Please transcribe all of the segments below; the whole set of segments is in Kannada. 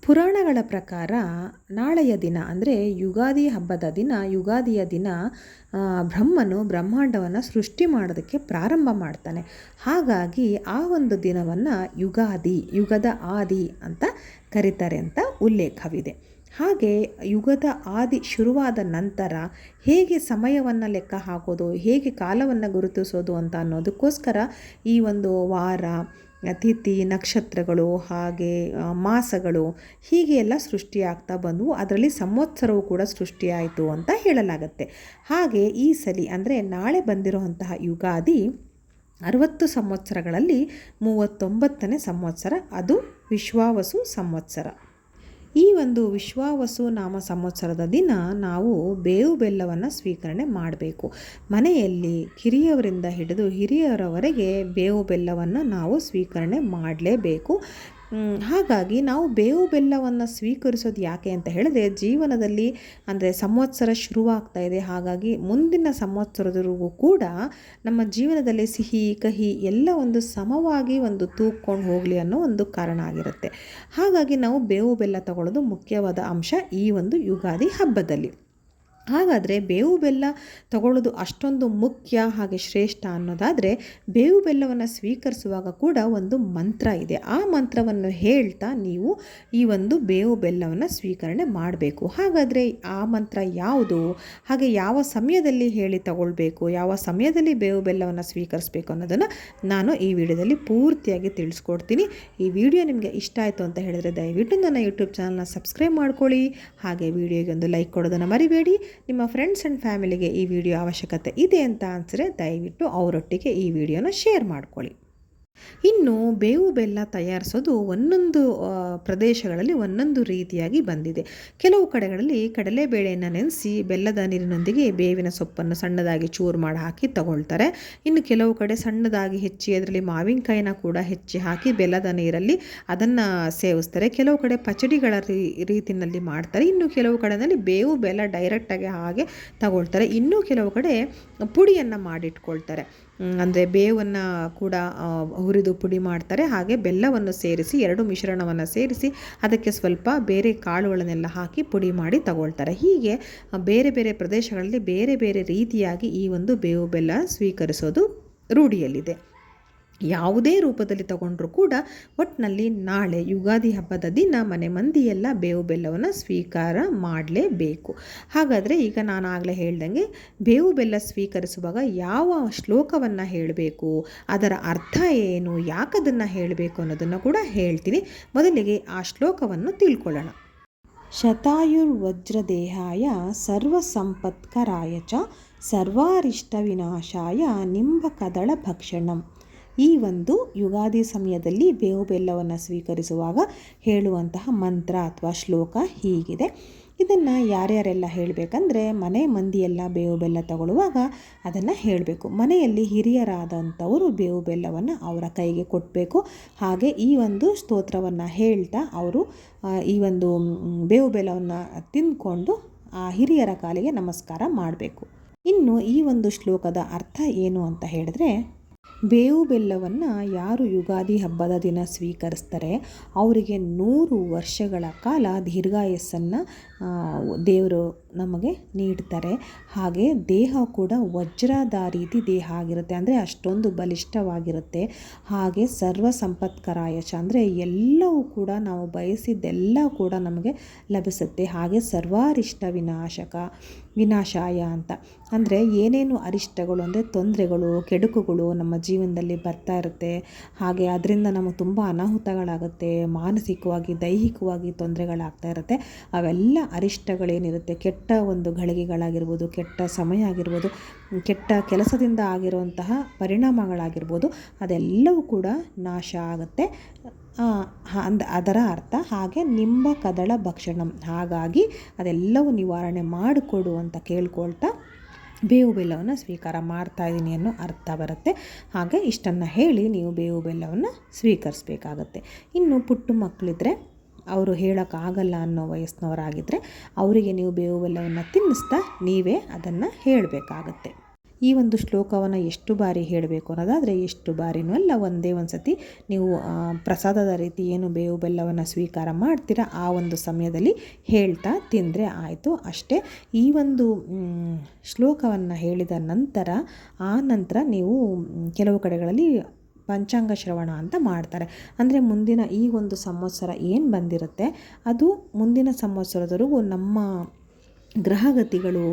ಪುರಾಣಗಳ ಪ್ರಕಾರ ನಾಳೆಯ ದಿನ ಅಂದರೆ ಯುಗಾದಿ ಹಬ್ಬದ ದಿನ, ಯುಗಾದಿಯ ದಿನ ಬ್ರಹ್ಮನು ಬ್ರಹ್ಮಾಂಡವನ್ನು ಸೃಷ್ಟಿ ಮಾಡೋದಕ್ಕೆ ಪ್ರಾರಂಭ ಮಾಡ್ತಾನೆ. ಹಾಗಾಗಿ ಆ ಒಂದು ದಿನವನ್ನು ಯುಗಾದಿ, ಯುಗದ ಆದಿ ಅಂತ ಕರೀತಾರೆ ಅಂತ ಉಲ್ಲೇಖವಿದೆ. ಹಾಗೆ ಯುಗದ ಆದಿ ಶುರುವಾದ ನಂತರ ಹೇಗೆ ಸಮಯವನ್ನು ಲೆಕ್ಕ ಹಾಕೋದು, ಹೇಗೆ ಕಾಲವನ್ನು ಗುರುತಿಸೋದು ಅಂತ ಅನ್ನೋದಕ್ಕೋಸ್ಕರ ಈ ಒಂದು ವಾರ, ತಿಥಿ, ನಕ್ಷತ್ರಗಳು, ಹಾಗೆ ಮಾಸಗಳು ಹೀಗೆ ಎಲ್ಲ ಸೃಷ್ಟಿಯಾಗ್ತಾ ಬಂದವು. ಅದರಲ್ಲಿ ಸಂವತ್ಸರವು ಕೂಡ ಸೃಷ್ಟಿಯಾಯಿತು ಅಂತ ಹೇಳಲಾಗತ್ತೆ. ಹಾಗೆ ಈ ಸಲಿ ಅಂದರೆ ನಾಳೆ ಬಂದಿರುವಂತಹ ಯುಗಾದಿ 60 ಸಂವತ್ಸರಗಳಲ್ಲಿ 39ನೇ ಸಂವತ್ಸರ, ಅದು ವಿಶ್ವಾವಸು ಸಂವತ್ಸರ. ಈ ಒಂದು ವಿಶ್ವಾವಸು ನಾಮ ಸಂವತ್ಸರದ ದಿನ ನಾವು ಬೇವು ಬೆಲ್ಲವನ್ನು ಸ್ವೀಕರಣೆ ಮಾಡಬೇಕು. ಮನೆಯಲ್ಲಿ ಕಿರಿಯವರಿಂದ ಹಿಡಿದು ಹಿರಿಯರವರೆಗೆ ಬೇವು ಬೆಲ್ಲವನ್ನು ನಾವು ಸ್ವೀಕರಣೆ ಮಾಡಲೇಬೇಕು. ಹಾಗಾಗಿ ನಾವು ಬೇವು ಬೆಲ್ಲವನ್ನು ಸ್ವೀಕರಿಸೋದು ಯಾಕೆ ಅಂತ ಹೇಳಿದ್ರೆ, ಜೀವನದಲ್ಲಿ ಅಂದರೆ ಸಂವತ್ಸರ ಶುರುವಾಗ್ತಾ ಇದೆ. ಹಾಗಾಗಿ ಮುಂದಿನ ಸಂವತ್ಸರದವರೆಗೂ ಕೂಡ ನಮ್ಮ ಜೀವನದಲ್ಲಿ ಸಿಹಿ ಕಹಿ ಎಲ್ಲ ಒಂದು ಸಮವಾಗಿ ಒಂದು ತೂಕೊಂಡು ಹೋಗಲಿ ಅನ್ನೋ ಒಂದು ಕಾರಣ ಆಗಿರುತ್ತೆ. ಹಾಗಾಗಿ ನಾವು ಬೇವು ಬೆಲ್ಲ ತಗೊಳ್ಳೋದು ಮುಖ್ಯವಾದ ಅಂಶ ಈ ಒಂದು ಯುಗಾದಿ ಹಬ್ಬದಲ್ಲಿ. ಹಾಗಾದರೆ ಬೇವು ಬೆಲ್ಲ ತಗೊಳ್ಳೋದು ಅಷ್ಟೊಂದು ಮುಖ್ಯ ಹಾಗೆ ಶ್ರೇಷ್ಠ ಅನ್ನೋದಾದರೆ, ಬೇವು ಬೆಲ್ಲವನ್ನು ಸ್ವೀಕರಿಸುವಾಗ ಕೂಡ ಒಂದು ಮಂತ್ರ ಇದೆ. ಆ ಮಂತ್ರವನ್ನು ಹೇಳ್ತಾ ನೀವು ಈ ಒಂದು ಬೇವು ಬೆಲ್ಲವನ್ನು ಸ್ವೀಕರಣೆ ಮಾಡಬೇಕು. ಹಾಗಾದರೆ ಆ ಮಂತ್ರ ಯಾವುದು, ಹಾಗೆ ಯಾವ ಸಮಯದಲ್ಲಿ ಹೇಳಿ ತಗೊಳ್ಬೇಕು, ಯಾವ ಸಮಯದಲ್ಲಿ ಬೇವು ಬೆಲ್ಲವನ್ನು ಸ್ವೀಕರಿಸಬೇಕು ಅನ್ನೋದನ್ನು ನಾನು ಈ ವಿಡಿಯೋದಲ್ಲಿ ಪೂರ್ತಿಯಾಗಿ ತಿಳಿಸ್ಕೊಡ್ತೀನಿ. ಈ ವಿಡಿಯೋ ನಿಮಗೆ ಇಷ್ಟ ಆಯಿತು ಅಂತ ಹೇಳಿದರೆ ದಯವಿಟ್ಟು ನನ್ನ ಯೂಟ್ಯೂಬ್ ಚಾನಲ್ನ ಸಬ್ಸ್ಕ್ರೈಬ್ ಮಾಡ್ಕೊಳ್ಳಿ. ಹಾಗೆ ವಿಡಿಯೋಗೆ ಒಂದು ಲೈಕ್ ಕೊಡೋದನ್ನು ಮರಿಬೇಡಿ. ನಿಮ್ಮ ಫ್ರೆಂಡ್ಸ್ ಆ್ಯಂಡ್ ಫ್ಯಾಮಿಲಿಗೆ ಈ ವಿಡಿಯೋ ಅವಶ್ಯಕತೆ ಇದೆ ಅಂತ ಅನಿಸಿದ್ರೆ ದಯವಿಟ್ಟು ಅವರೊಟ್ಟಿಗೆ ಈ ವಿಡಿಯೋನ ಶೇರ್ ಮಾಡ್ಕೊಳ್ಳಿ. ಇನ್ನು ಬೇವು ಬೆಲ್ಲ ತಯಾರಿಸೋದು ಒಂದೊಂದು ಪ್ರದೇಶಗಳಲ್ಲಿ ಒಂದೊಂದು ರೀತಿಯಾಗಿ ಬಂದಿದೆ. ಕೆಲವು ಕಡೆಗಳಲ್ಲಿ ಕಡಲೆಬೇಳೆಯನ್ನು ನೆನೆಸಿ ಬೆಲ್ಲದ ನೀರಿನೊಂದಿಗೆ ಬೇವಿನ ಸೊಪ್ಪನ್ನು ಸಣ್ಣದಾಗಿ ಚೂರು ಮಾಡಿ ಹಾಕಿ ತಗೊಳ್ತಾರೆ. ಇನ್ನು ಕೆಲವು ಕಡೆ ಸಣ್ಣದಾಗಿ ಹೆಚ್ಚಿ ಅದರಲ್ಲಿ ಮಾವಿನಕಾಯಿನ ಕೂಡ ಹೆಚ್ಚಿ ಹಾಕಿ ಬೆಲ್ಲದ ನೀರಲ್ಲಿ ಅದನ್ನು ಸೇವಿಸ್ತಾರೆ. ಕೆಲವು ಕಡೆ ಪಚಡಿಗಳ ರೀತಿಯಲ್ಲಿ ಮಾಡ್ತಾರೆ. ಇನ್ನು ಕೆಲವು ಕಡೆಯಲ್ಲಿ ಬೇವು ಬೆಲ್ಲ ಡೈರೆಕ್ಟಾಗಿ ಹಾಗೆ ತಗೊಳ್ತಾರೆ. ಇನ್ನೂ ಕೆಲವು ಕಡೆ ಪುಡಿಯನ್ನು ಮಾಡಿಟ್ಕೊಳ್ತಾರೆ. ಅಂದರೆ ಬೇವನ್ನು ಕೂಡ ಹುರಿದು ಪುಡಿ ಮಾಡ್ತಾರೆ. ಹಾಗೆ ಬೆಲ್ಲವನ್ನು ಸೇರಿಸಿ ಎರಡು ಮಿಶ್ರಣವನ್ನು ಸೇರಿಸಿ ಅದಕ್ಕೆ ಸ್ವಲ್ಪ ಬೇರೆ ಕಾಳುಗಳನ್ನೆಲ್ಲ ಹಾಕಿ ಪುಡಿ ಮಾಡಿ ತಗೊಳ್ತಾರೆ. ಹೀಗೆ ಬೇರೆ ಬೇರೆ ಪ್ರದೇಶಗಳಲ್ಲಿ ಬೇರೆ ಬೇರೆ ರೀತಿಯಾಗಿ ಈ ಒಂದು ಬೇವು ಬೆಲ್ಲ ಸ್ವೀಕರಿಸೋದು ರೂಢಿಯಲ್ಲಿದೆ. ಯಾವುದೇ ರೂಪದಲ್ಲಿ ತಗೊಂಡ್ರೂ ಕೂಡ ಒಟ್ಟಿನಲ್ಲಿ ನಾಳೆ ಯುಗಾದಿ ಹಬ್ಬದ ದಿನ ಮನೆ ಮಂದಿಯೆಲ್ಲ ಬೇವು ಬೆಲ್ಲವನ್ನು ಸ್ವೀಕಾರ ಮಾಡಲೇಬೇಕು. ಹಾಗಾದರೆ ಈಗ ನಾನು ಆಗಲೇ ಹೇಳ್ದಂಗೆ ಬೇವು ಬೆಲ್ಲ ಸ್ವೀಕರಿಸುವಾಗ ಯಾವ ಶ್ಲೋಕವನ್ನು ಹೇಳಬೇಕು, ಅದರ ಅರ್ಥ ಏನು, ಯಾಕದನ್ನು ಹೇಳಬೇಕು ಅನ್ನೋದನ್ನು ಕೂಡ ಹೇಳ್ತೀನಿ. ಮೊದಲಿಗೆ ಆ ಶ್ಲೋಕವನ್ನು ತಿಳ್ಕೊಳ್ಳೋಣ. ಶತಾಯುರ್ವಜ್ರದೇಹಾಯ ಸರ್ವಸಂಪತ್ಕರಾಯ ಚ ಸರ್ವಾರಿಷ್ಟ ವಿನಾಶಾಯ ನಿಂಬಕದಳ ಭಕ್ಷಣಂ. ಈ ಒಂದು ಯುಗಾದಿ ಸಮಯದಲ್ಲಿ ಬೇವು ಬೆಲ್ಲವನ್ನು ಸ್ವೀಕರಿಸುವಾಗ ಹೇಳುವಂತಹ ಮಂತ್ರ ಅಥವಾ ಶ್ಲೋಕ ಹೀಗಿದೆ. ಇದನ್ನು ಯಾರ್ಯಾರೆಲ್ಲ ಹೇಳಬೇಕಂದ್ರೆ, ಮನೆ ಮಂದಿಯೆಲ್ಲ ಬೇವು ಬೆಲ್ಲ ತಗೊಳ್ಳುವಾಗ ಅದನ್ನು ಹೇಳಬೇಕು. ಮನೆಯಲ್ಲಿ ಹಿರಿಯರಾದಂಥವರು ಬೇವು ಬೆಲ್ಲವನ್ನು ಅವರ ಕೈಗೆ ಕೊಡಬೇಕು. ಹಾಗೆ ಈ ಒಂದು ಸ್ತೋತ್ರವನ್ನು ಹೇಳ್ತಾ ಅವರು ಈ ಒಂದು ಬೇವು ಬೆಲ್ಲವನ್ನು ತಿಂದ್ಕೊಂಡು ಆ ಹಿರಿಯರ ಕಾಲಿಗೆ ನಮಸ್ಕಾರ ಮಾಡಬೇಕು. ಇನ್ನು ಈ ಒಂದು ಶ್ಲೋಕದ ಅರ್ಥ ಏನು ಅಂತ ಹೇಳಿದ್ರೆ, ಬೇವು ಬೆಲ್ಲವನ್ನು ಯಾರು ಯುಗಾದಿ ಹಬ್ಬದ ದಿನ ಸ್ವೀಕರಿಸ್ತಾರೆ ಅವರಿಗೆ 100 ವರ್ಷಗಳ ಕಾಲ ದೀರ್ಘಾಯಸ್ಸನ್ನು ದೇವರು ನಮಗೆ ನೀಡ್ತಾರೆ. ಹಾಗೆ ದೇಹ ಕೂಡ ವಜ್ರದ ರೀತಿ ದೇಹ ಆಗಿರುತ್ತೆ, ಅಂದರೆ ಅಷ್ಟೊಂದು ಬಲಿಷ್ಠವಾಗಿರುತ್ತೆ. ಹಾಗೆ ಸರ್ವ ಸಂಪತ್ಕರಾಯಚ ಅಂದರೆ ಎಲ್ಲವೂ ಕೂಡ ನಾವು ಬಯಸಿದ್ದೆಲ್ಲ ಕೂಡ ನಮಗೆ ಲಭಿಸುತ್ತೆ. ಹಾಗೆ ಸರ್ವಾರಿಷ್ಟ ವಿನಾಶಾಯ ಅಂತ ಅಂದರೆ ಏನೇನು ಅರಿಷ್ಟಗಳು ಅಂದರೆ ತೊಂದರೆಗಳು, ಕೆಡುಕುಗಳು ನಮ್ಮ ಜೀವನದಲ್ಲಿ ಬರ್ತಾ ಇರುತ್ತೆ. ಹಾಗೆ ಅದರಿಂದ ನಮಗೆ ತುಂಬ ಅನಾಹುತಗಳಾಗುತ್ತೆ, ಮಾನಸಿಕವಾಗಿ ದೈಹಿಕವಾಗಿ ತೊಂದರೆಗಳಾಗ್ತಾ ಇರುತ್ತೆ. ಅವೆಲ್ಲ ಅರಿಷ್ಟಗಳೇನಿರುತ್ತೆ, ಕೆಟ್ಟ ಒಂದು ಗಳಿಗೆಗಳಾಗಿರ್ಬೋದು, ಕೆಟ್ಟ ಸಮಯ ಆಗಿರ್ಬೋದು, ಕೆಟ್ಟ ಕೆಲಸದಿಂದ ಆಗಿರುವಂತಹ ಪರಿಣಾಮಗಳಾಗಿರ್ಬೋದು, ಅದೆಲ್ಲವೂ ಕೂಡ ನಾಶ ಆಗುತ್ತೆ ಅದರ ಅರ್ಥ. ಹಾಗೆ ನಿಂಬ ಕದಳ ಭಕ್ಷಣಂ, ಹಾಗಾಗಿ ಅದೆಲ್ಲವೂ ನಿವಾರಣೆ ಮಾಡಿಕೊಡು ಅಂತ ಕೇಳ್ಕೊಳ್ತಾ ಬೇವು ಬೆಲ್ಲವನ್ನು ಸ್ವೀಕಾರ ಮಾಡ್ತಾ ಇದ್ದೀನಿ ಅನ್ನೋ ಅರ್ಥ ಬರುತ್ತೆ. ಹಾಗೆ ಇಷ್ಟನ್ನು ಹೇಳಿ ನೀವು ಬೇವು ಬೆಲ್ಲವನ್ನು ಸ್ವೀಕರಿಸಬೇಕಾಗತ್ತೆ. ಇನ್ನು ಪುಟ್ಟ ಮಕ್ಕಳಿದ್ರೆ, ಅವರು ಹೇಳೋಕ್ಕಾಗಲ್ಲ ಅನ್ನೋ ವಯಸ್ಸಿನವರಾಗಿದ್ದರೆ ಅವರಿಗೆ ನೀವು ಬೇವು ಬೆಲ್ಲವನ್ನು ತಿನ್ನಿಸ್ತಾ ನೀವೇ ಅದನ್ನು ಹೇಳಬೇಕಾಗತ್ತೆ. ಈ ಒಂದು ಶ್ಲೋಕವನ್ನು ಎಷ್ಟು ಬಾರಿ ಹೇಳಬೇಕು ಅನ್ನೋದಾದರೆ ಎಷ್ಟು ಬಾರಿನೂ ಅಲ್ಲ, ಒಂದೇ ಒಂದು ಸತಿ ನೀವು ಪ್ರಸಾದದ ರೀತಿ ಏನು ಬೇವು ಬೆಲ್ಲವನ್ನು ಸ್ವೀಕಾರ ಮಾಡ್ತೀರಾ ಆ ಒಂದು ಸಮಯದಲ್ಲಿ ಹೇಳ್ತಾ ತಿಂದರೆ ಆಯಿತು ಅಷ್ಟೇ. ಈ ಒಂದು ಶ್ಲೋಕವನ್ನು ಹೇಳಿದ ನಂತರ ನೀವು ಕೆಲವು ಕಡೆಗಳಲ್ಲಿ ಪಂಚಾಂಗ ಶ್ರವಣ ಅಂತ ಮಾಡ್ತಾರೆ. ಅಂದರೆ ಮುಂದಿನ ಈ ಒಂದು ಸಂವತ್ಸರ ಏನು ಬಂದಿರುತ್ತೆ ಅದು ಮುಂದಿನ ಸಂವತ್ಸರದವರೆಗೂ ನಮ್ಮ ಗ್ರಹಗತಿಗಳು,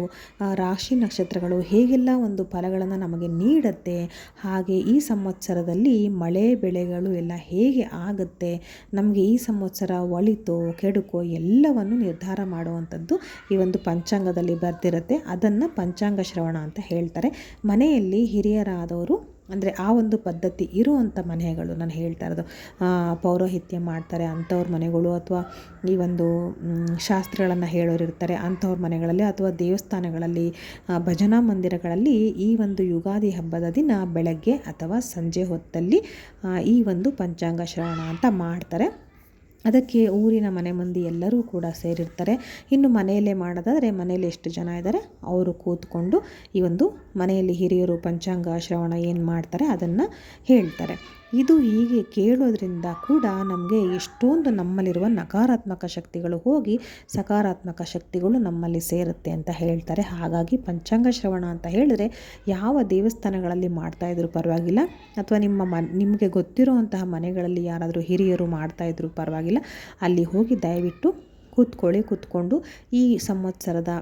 ರಾಶಿ ನಕ್ಷತ್ರಗಳು ಹೇಗೆಲ್ಲ ಒಂದು ಫಲಗಳನ್ನು ನಮಗೆ ನೀಡುತ್ತೆ, ಹಾಗೆ ಈ ಸಂವತ್ಸರದಲ್ಲಿ ಮಳೆ ಬೆಳೆಗಳು ಎಲ್ಲ ಹೇಗೆ ಆಗುತ್ತೆ, ನಮಗೆ ಈ ಸಂವತ್ಸರ ಒಳಿತೋ ಕೆಡುಕೋ ಎಲ್ಲವನ್ನು ನಿರ್ಧಾರ ಮಾಡುವಂಥದ್ದು ಈ ಒಂದು ಪಂಚಾಂಗದಲ್ಲಿ ಬರ್ತಿರುತ್ತೆ. ಅದನ್ನು ಪಂಚಾಂಗ ಶ್ರವಣ ಅಂತ ಹೇಳ್ತಾರೆ. ಮನೆಯಲ್ಲಿ ಹಿರಿಯರಾದವರು ಅಂದರೆ ಆ ಒಂದು ಪದ್ಧತಿ ಇರುವಂಥ ಮನೆಗಳು ನಾನು ಹೇಳ್ತಾ ಇರೋದು, ಪೌರೋಹಿತ್ಯ ಮಾಡ್ತಾರೆ ಅಂಥವ್ರ ಮನೆಗಳು, ಅಥವಾ ಈ ಒಂದು ಶಾಸ್ತ್ರಗಳನ್ನು ಹೇಳೋರು ಇರ್ತಾರೆ ಅಂಥವ್ರ ಮನೆಗಳಲ್ಲಿ, ಅಥವಾ ದೇವಸ್ಥಾನಗಳಲ್ಲಿ, ಭಜನಾ ಮಂದಿರಗಳಲ್ಲಿ ಈ ಒಂದು ಯುಗಾದಿ ಹಬ್ಬದ ದಿನ ಬೆಳಗ್ಗೆ ಅಥವಾ ಸಂಜೆ ಹೊತ್ತಲ್ಲಿ ಈ ಒಂದು ಪಂಚಾಂಗ ಶ್ರವಣ ಅಂತ ಮಾಡ್ತಾರೆ. ಅದಕ್ಕೆ ಊರಿನ ಮನೆ ಮಂದಿ ಎಲ್ಲರೂ ಕೂಡ ಸೇರಿರ್ತಾರೆ. ಇನ್ನು ಮನೆಯಲ್ಲೇ ಮಾಡೋದಾದರೆ ಮನೆಯಲ್ಲಿ ಎಷ್ಟು ಜನ ಇದ್ದಾರೆ ಅವರು ಕೂತ್ಕೊಂಡು ಈ ಒಂದು ಮನೆಯಲ್ಲಿ ಹಿರಿಯರು ಪಂಚಾಂಗ ಶ್ರವಣ ಏನು ಮಾಡ್ತಾರೆ ಅದನ್ನು ಹೇಳ್ತಾರೆ. ಇದು ಹೀಗೆ ಕೇಳೋದ್ರಿಂದ ಕೂಡ ನಮಗೆ ಎಷ್ಟೊಂದು ನಮ್ಮಲ್ಲಿರುವ ನಕಾರಾತ್ಮಕ ಶಕ್ತಿಗಳು ಹೋಗಿ ಸಕಾರಾತ್ಮಕ ಶಕ್ತಿಗಳು ನಮ್ಮಲ್ಲಿ ಸೇರುತ್ತೆ ಅಂತ ಹೇಳ್ತಾರೆ. ಹಾಗಾಗಿ ಪಂಚಾಂಗ ಶ್ರವಣ ಅಂತ ಹೇಳಿದ್ರೆ ಯಾವ ದೇವಸ್ಥಾನಗಳಲ್ಲಿ ಮಾಡ್ತಾಯಿದ್ರು ಪರವಾಗಿಲ್ಲ, ಅಥವಾ ನಿಮಗೆ ಗೊತ್ತಿರುವಂತಹ ಮನೆಗಳಲ್ಲಿ ಯಾರಾದರೂ ಹಿರಿಯರು ಮಾಡ್ತಾಯಿದ್ರು ಪರವಾಗಿಲ್ಲ, ಅಲ್ಲಿ ಹೋಗಿ ದಯವಿಟ್ಟು ಕೂತ್ಕೊಂಡು ಈ ಸಂವತ್ಸರದ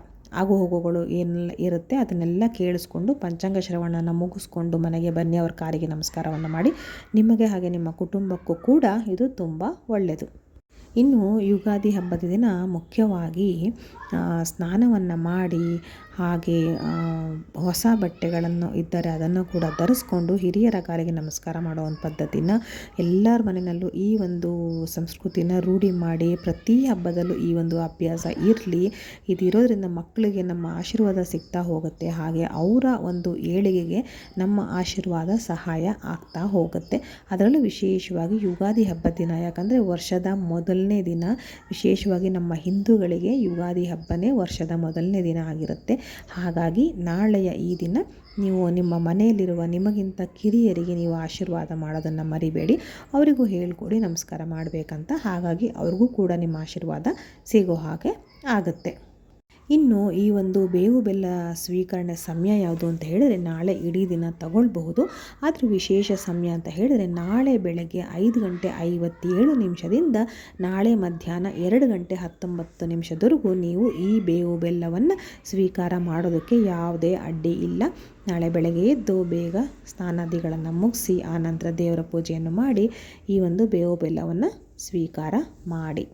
ಆಗು ಹೋಗುಗಳು ಏನೆಲ್ಲ ಇರುತ್ತೆ ಅದನ್ನೆಲ್ಲ ಕೇಳಿಸ್ಕೊಂಡು ಪಂಚಾಂಗ ಶ್ರವಣನ ಮುಗಿಸ್ಕೊಂಡು ಮನೆಗೆ ಬನ್ನಿ. ಅವ್ರ ಕಾರಿಗೆ ನಮಸ್ಕಾರವನ್ನು ಮಾಡಿ. ನಿಮಗೆ ಹಾಗೆ ನಿಮ್ಮ ಕುಟುಂಬಕ್ಕೂ ಕೂಡ ಇದು ತುಂಬ ಒಳ್ಳೆಯದು. ಇನ್ನು ಯುಗಾದಿ ಹಬ್ಬದ ದಿನ ಮುಖ್ಯವಾಗಿ ಸ್ನಾನವನ್ನು ಮಾಡಿ, ಹಾಗೆ ಹೊಸ ಬಟ್ಟೆಗಳನ್ನು ಇದ್ದರೆ ಅದನ್ನು ಕೂಡ ಧರಿಸ್ಕೊಂಡು ಹಿರಿಯರ ಕಾಲಿಗೆ ನಮಸ್ಕಾರ ಮಾಡುವಂಥ ಪದ್ಧತಿನ ಎಲ್ಲರ ಮನೆಯಲ್ಲೂ ಈ ಒಂದು ಸಂಸ್ಕೃತಿನ ರೂಢಿ ಮಾಡಿ ಪ್ರತಿ ಹಬ್ಬದಲ್ಲೂ ಈ ಒಂದು ಅಭ್ಯಾಸ ಇರಲಿ. ಇದಿರೋದ್ರಿಂದ ಮಕ್ಕಳಿಗೆ ನಮ್ಮ ಆಶೀರ್ವಾದ ಸಿಗ್ತಾ ಹೋಗುತ್ತೆ, ಹಾಗೆ ಅವರ ಒಂದು ಏಳಿಗೆಗೆ ನಮ್ಮ ಆಶೀರ್ವಾದ ಸಹಾಯ ಆಗ್ತಾ ಹೋಗುತ್ತೆ. ಅದರಲ್ಲೂ ವಿಶೇಷವಾಗಿ ಯುಗಾದಿ ಹಬ್ಬದ ದಿನ, ಯಾಕಂದರೆ ವರ್ಷದ ಮೊದಲನೇ ದಿನ, ವಿಶೇಷವಾಗಿ ನಮ್ಮ ಹಿಂದೂಗಳಿಗೆ ಯುಗಾದಿ ಹಬ್ಬನೇ ವರ್ಷದ ಮೊದಲನೇ ದಿನ ಆಗಿರುತ್ತೆ. ಹಾಗಾಗಿ ನಾಳೆಯ ಈ ದಿನ ನೀವು ನಿಮ್ಮ ಮನೆಯಲ್ಲಿರುವ ನಿಮಗಿಂತ ಕಿರಿಯರಿಗೆ ನೀವು ಆಶೀರ್ವಾದ ಮಾಡೋದನ್ನು ಮರಿಬೇಡಿ. ಅವರಿಗೂ ಹೇಳ್ಕೊಡಿ ನಮಸ್ಕಾರ ಮಾಡಬೇಕಂತ. ಹಾಗಾಗಿ ಅವ್ರಿಗೂ ಕೂಡ ನಿಮ್ಮ ಆಶೀರ್ವಾದ ಸಿಗೋ ಹಾಗೆ ಆಗುತ್ತೆ. ಇನ್ನು ಈ ಒಂದು ಬೇವು ಬೆಲ್ಲ ಸ್ವೀಕರಣೆ ಸಮಯ ಯಾವುದು ಅಂತ ಹೇಳಿದರೆ ನಾಳೆ ಇಡೀ ದಿನ ತಗೊಳ್ಬಹುದು. ಆದರೆ ವಿಶೇಷ ಸಮಯ ಅಂತ ಹೇಳಿದರೆ ನಾಳೆ ಬೆಳಗ್ಗೆ 5:57 ನಾಳೆ ಮಧ್ಯಾಹ್ನ 2:19 ನೀವು ಈ ಬೇವು ಬೆಲ್ಲವನ್ನು ಸ್ವೀಕಾರ ಮಾಡೋದಕ್ಕೆ ಯಾವುದೇ ಅಡ್ಡಿ ಇಲ್ಲ. ನಾಳೆ ಬೆಳಗ್ಗೆ ಎದ್ದು ಬೇಗ ಸ್ನಾನಾದಿಗಳನ್ನು ಮುಗಿಸಿ ಆನಂತರ ದೇವರ ಪೂಜೆಯನ್ನು ಮಾಡಿ ಈ ಒಂದು ಬೇವು ಬೆಲ್ಲವನ್ನು ಸ್ವೀಕಾರ ಮಾಡಿ.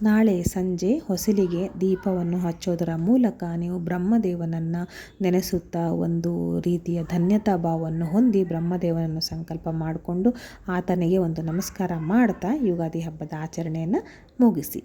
ನಾಳೆ ಸಂಜೆ ಹೊಸಲಿಗೆ ದೀಪವನ್ನು ಹಚ್ಚೋದರ ಮೂಲಕ ನೀವು ಬ್ರಹ್ಮದೇವನನ್ನು ನೆನೆಸುತ್ತಾ ಒಂದು ರೀತಿಯ ಧನ್ಯತಾ ಭಾವವನ್ನು ಹೊಂದಿ ಬ್ರಹ್ಮದೇವನನ್ನು ಸಂಕಲ್ಪ ಮಾಡಿಕೊಂಡು ಆತನಿಗೆ ಒಂದು ನಮಸ್ಕಾರ ಮಾಡ್ತಾ ಯುಗಾದಿ ಹಬ್ಬದ ಆಚರಣೆಯನ್ನು ಮುಗಿಸಿ.